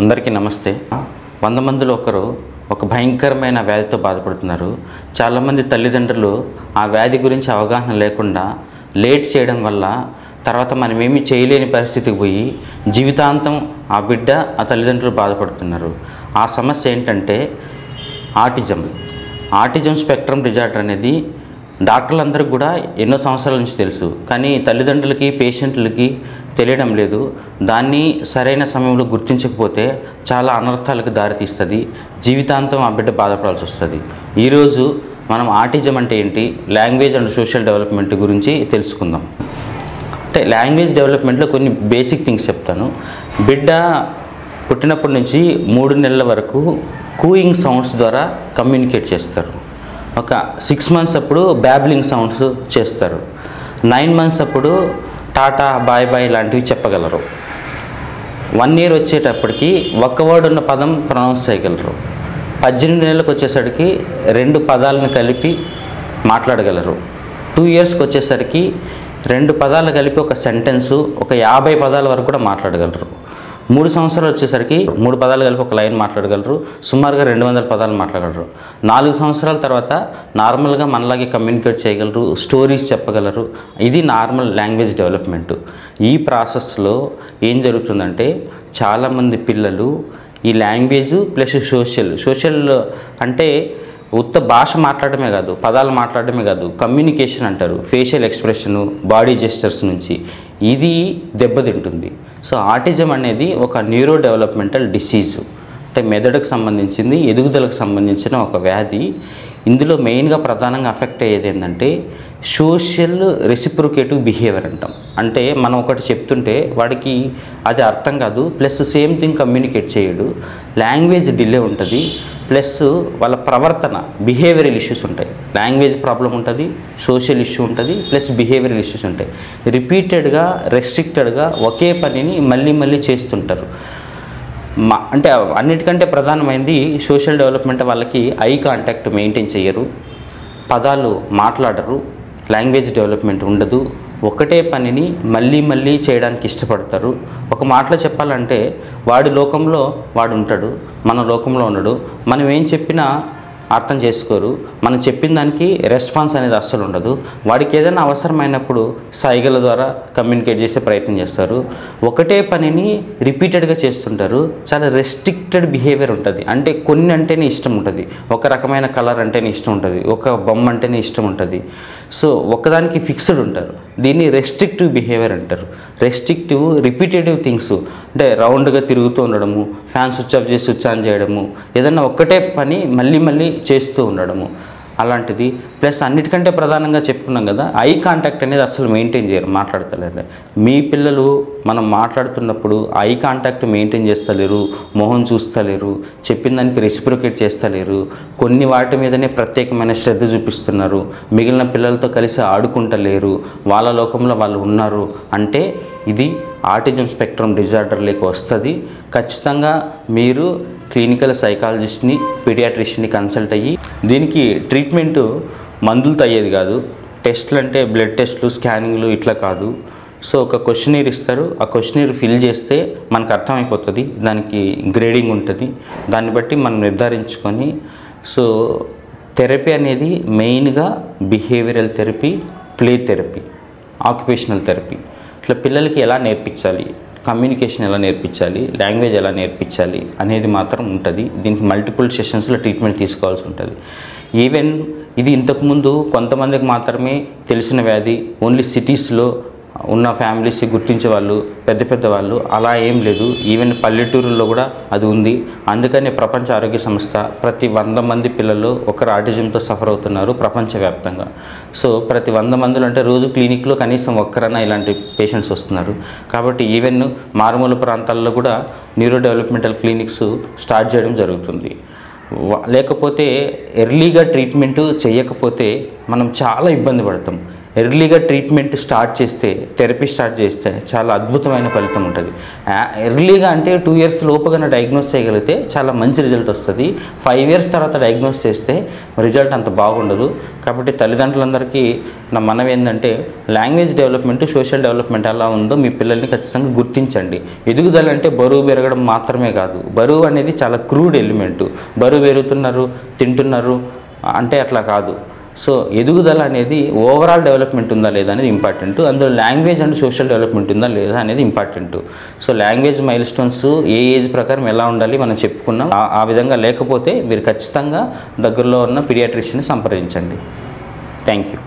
అందరికీ నమస్తే. 100 మందిలో ఒకరు ఒక భయంకరమైన వ్యాధితో బాధపడుతున్నారు. చాలామంది తల్లిదండ్రులు ఆ వ్యాధి గురించి అవగాహన లేకుండా లేట్ చేయడం వల్ల తర్వాత మనం ఏమీ చేయలేని పరిస్థితికి పోయి జీవితాంతం ఆ బిడ్డ ఆ తల్లిదండ్రులు బాధపడుతున్నారు. ఆ సమస్య ఏంటంటే ఆటిజం స్పెక్ట్రమ్ డిజార్డర్ అనేది డాక్టర్లందరికీ కూడా ఎన్నో సంవత్సరాల నుంచి తెలుసు, కానీ తల్లిదండ్రులకి పేషెంట్లకి తెలియడం లేదు. దాన్ని సరైన సమయంలో గుర్తించకపోతే చాలా అనర్థాలకు దారితీస్తుంది. జీవితాంతం ఆ బిడ్డ బాధపడాల్సి వస్తుంది. ఈరోజు మనం ఆటిజం అంటే ఏంటి, లాంగ్వేజ్ అండ్ సోషల్ డెవలప్మెంట్ గురించి తెలుసుకుందాం. అంటే లాంగ్వేజ్ డెవలప్మెంట్లో కొన్ని బేసిక్ థింగ్స్ చెప్తాను. బిడ్డ పుట్టినప్పటి నుంచి 3 నెలల వరకు కూయింగ్ సౌండ్స్ ద్వారా కమ్యూనికేట్ చేస్తారు. ఒక 6 మంత్స్ అప్పుడు బ్యాబ్లింగ్ సౌండ్స్ చేస్తారు. 9 మంత్స్ అప్పుడు టాటా బాయ్ బాయ్ లాంటివి చెప్పగలరు. 1 ఇయర్ వచ్చేటప్పటికి ఒక్క వర్డ్ ఉన్న పదం ప్రొనౌన్స్ చేయగలరు. 18 నెలలకు వచ్చేసరికి 2 పదాలను కలిపి మాట్లాడగలరు. 2 ఇయర్స్కి వచ్చేసరికి 2 పదాలు కలిపి ఒక సెంటెన్సు ఒక 50 పదాల వరకు కూడా మాట్లాడగలరు. 3 సంవత్సరాలు వచ్చేసరికి 3 పదాలు కలిపి ఒక లైన్ మాట్లాడగలరు. సుమారుగా 200 పదాలు మాట్లాడగలరు. 4 సంవత్సరాల తర్వాత నార్మల్గా మనలాగే కమ్యూనికేట్ చేయగలరు, స్టోరీస్ చెప్పగలరు. ఇది నార్మల్ లాంగ్వేజ్ డెవలప్మెంట్. ఈ ప్రాసెస్లో ఏం జరుగుతుందంటే చాలామంది పిల్లలు ఈ లాంగ్వేజ్ ప్లస్ సోషల్ అంటే ఉత్త భాష మాట్లాడమే కాదు, పదాలు మాట్లాడమే కాదు, కమ్యూనికేషన్ అంటారు, ఫేషియల్ ఎక్స్ప్రెషను, బాడీ జెస్చర్స్ నుంచి ఇది దెబ్బతింటుంది. సో ఆటిజం అనేది ఒక న్యూరో డెవలప్మెంటల్ డిసీజు, అంటే మెదడుకు సంబంధించింది, ఎదుగుదలకు సంబంధించిన ఒక వ్యాధి. ఇందులో మెయిన్గా ప్రధానంగా అఫెక్ట్ అయ్యేది ఏంటంటే సోషల్ రెసిప్రొకేటివ్ బిహేవియర్ అంటాం. అంటే మనం ఒకటి చెప్తుంటే వాడికి అది అర్థం కాదు, ప్లస్ సేమ్ థింగ్ కమ్యూనికేట్ చేయడు, లాంగ్వేజ్ డిలే ఉంటుంది, ప్లస్ వాళ్ళ ప్రవర్తన బిహేవియరల్ ఇష్యూస్ ఉంటాయి. లాంగ్వేజ్ ప్రాబ్లం ఉంటుంది, సోషల్ ఇష్యూ ఉంటుంది, ప్లస్ బిహేవియరల్ ఇష్యూస్ ఉంటాయి. రిపీటెడ్గా రెస్ట్రిక్టెడ్గా ఒకే పనిని మళ్ళీ చేస్తుంటారు. అంటే అన్నిటికంటే ప్రధానమైనది సోషల్ డెవలప్మెంట్. వాళ్ళకి ఐ కాంటాక్ట్ మెయింటైన్ చేయరు, పదాలు మాట్లాడరు, లాంగ్వేజ్ డెవలప్మెంట్ ఉండదు, ఒకటే పనిని మళ్ళీ చేయడానికి ఇష్టపడతారు. ఒక మాటలో చెప్పాలంటే వాడి లోకంలో వాడు ఉంటాడు, మన లోకంలో ఉండడు. మనం ఏం చెప్పినా అర్థం చేసుకోరు, మనం చెప్పిన దానికి రెస్పాన్స్ అనేది అస్సలు ఉండదు. వాడికి ఏదైనా అవసరమైనప్పుడు సైగల ద్వారా కమ్యూనికేట్ చేసే ప్రయత్నం చేస్తారు. ఒకటే పనిని రిపీటెడ్గా చేస్తుంటారు. చాలా రెస్ట్రిక్టెడ్ బిహేవియర్ ఉంటుంది. అంటే కొన్ని అంటేనే ఇష్టం ఉంటుంది, ఒక రకమైన కలర్ అంటేనే ఇష్టం ఉంటుంది, ఒక బొమ్మ అంటేనే ఇష్టం ఉంటుంది. సో ఒకదానికి ఫిక్స్డ్ ఉంటారు. దీన్ని రెస్ట్రిక్టివ్ బిహేవియర్ అంటారు. రెస్ట్రిక్టివ్ రిపీటేటివ్ థింగ్స్ అంటే రౌండ్గా తిరుగుతూ ఉండడము, ఫ్యాన్ స్విచ్ ఆఫ్ చేసి స్విచ్ ఆన్ చేయడము, ఏదన్నా ఒక్కటే పని మళ్ళీ చేస్తూ ఉండడము అలాంటిది. ప్లస్ అన్నిటికంటే ప్రధానంగా చెప్పుకున్నాం కదా, ఐ కాంటాక్ట్ అనేది అసలు మెయింటైన్ చేయరు, మాట్లాడతలేరు. మీ పిల్లలు మనం మాట్లాడుతున్నప్పుడు ఐ కాంటాక్ట్ మెయింటైన్ చేస్తలేరు, మొహం చూస్తలేరు, చెప్పిన దానికి రెసిప్రొకేట్ చేస్తలేరు, కొన్ని వాటి మీదనే ప్రత్యేకమైన శ్రద్ధ చూపిస్తున్నారు, మిగిలిన పిల్లలతో కలిసి ఆడుకుంటలేరు, వాళ్ళ లోకంలో వాళ్ళు ఉన్నారు అంటే ఇది ఆటిజం స్పెక్ట్రమ్ డిజార్డర్ లేక వస్తుంది. ఖచ్చితంగా మీరు క్లినికల్ సైకాలజిస్ట్ని, పీడియాట్రిషియన్ని కన్సల్ట్ అయ్యి దీనికి ట్రీట్మెంటు మందులతో అయ్యేది కాదు. టెస్టులు అంటే బ్లడ్ టెస్టులు, స్కానింగ్లు ఇట్లా కాదు. సో ఒక క్వశ్చనీర్ ఇస్తారు, ఆ క్వశ్చనీర్ ఫిల్ చేస్తే మనకు అర్థమైపోతుంది, దానికి గ్రేడింగ్ ఉంటుంది, దాన్ని బట్టి మనం నిర్ధారించుకొని. సో థెరపీ అనేది మెయిన్గా behavioural therapy, play therapy, occupational therapy. ఇట్లా పిల్లలకి ఎలా నేర్పించాలి, కమ్యూనికేషన్ ఎలా నేర్పించాలి, లాంగ్వేజ్ ఎలా నేర్పించాలి అనేది మాత్రం ఉంటుంది. దీనికి మల్టిపుల్ సెషన్స్లో ట్రీట్మెంట్ తీసుకోవాల్సి ఉంటుంది. ఈవెన్ ఇది ఇంతకుముందు కొంతమందికి మాత్రమే తెలిసిన వ్యాధి, ఓన్లీ సిటీస్లో ఉన్న ఫ్యామిలీస్ గుర్తించే వాళ్ళు, పెద్ద వాళ్ళు అలా ఏం లేదు. ఈవెన్ పల్లెటూరుల్లో కూడా అది ఉంది. అందుకని ప్రపంచ ఆరోగ్య సంస్థ ప్రతి 100 మంది పిల్లలు ఒకరు ఆటిజంతో సఫర్ అవుతున్నారు ప్రపంచవ్యాప్తంగా. సో ప్రతి 100 మందిలో అంటే రోజు క్లినిక్లో కనీసం ఒక్కరైనా ఇలాంటి పేషెంట్స్ వస్తున్నారు. కాబట్టి ఈవెన్ మారుమూల ప్రాంతాల్లో కూడా న్యూరో డెవలప్మెంటల్ క్లినిక్స్ స్టార్ట్ చేయడం జరుగుతుంది. లేకపోతే ఎర్లీగా ట్రీట్మెంట్ చేయకపోతే మనం చాలా ఇబ్బంది పడతాం. ఎర్లీగా ట్రీట్మెంట్ స్టార్ట్ చేస్తే, థెరపీ స్టార్ట్ చేస్తే చాలా అద్భుతమైన ఫలితం ఉంటుంది. ఎర్లీగా అంటే 2 years లోపుగా డయాగ్నోస్ చేయగలిగితే చాలా మంచి రిజల్ట్ వస్తుంది. 5 years తర్వాత డయాగ్నోస్ చేస్తే రిజల్ట్ అంత బాగుండదు. కాబట్టి తల్లిదండ్రులందరికీ నా మనవి ఏంటంటే, లాంగ్వేజ్ డెవలప్మెంట్, సోషల్ డెవలప్మెంట్ ఎలా ఉందో మీ పిల్లల్ని ఖచ్చితంగా గుర్తించండి. ఎదుగుదల అంటే బరువు పెరగడం మాత్రమే కాదు. బరువు అనేది చాలా క్రూడ్ ఎలిమెంటు. బరువు పెరుగుతున్నారు, తింటున్నారు అంటే అట్లా కాదు. సో ఎదుగుదల అనేది ఓవరాల్ డెవలప్మెంట్ ఉందా లేదా అనేది ఇంపార్టెంట్. అందులో లాంగ్వేజ్ అండ్ సోషల్ డెవలప్మెంట్ ఉందా లేదా అనేది important. So language milestones ఏ ఏజ్ ప్రకారం ఎలా ఉండాలి మనం చెప్పుకున్నాం. ఆ విధంగా లేకపోతే మీరు ఖచ్చితంగా దగ్గరలో ఉన్న పీడియాట్రిషియన్ని సంప్రదించండి. Thank you.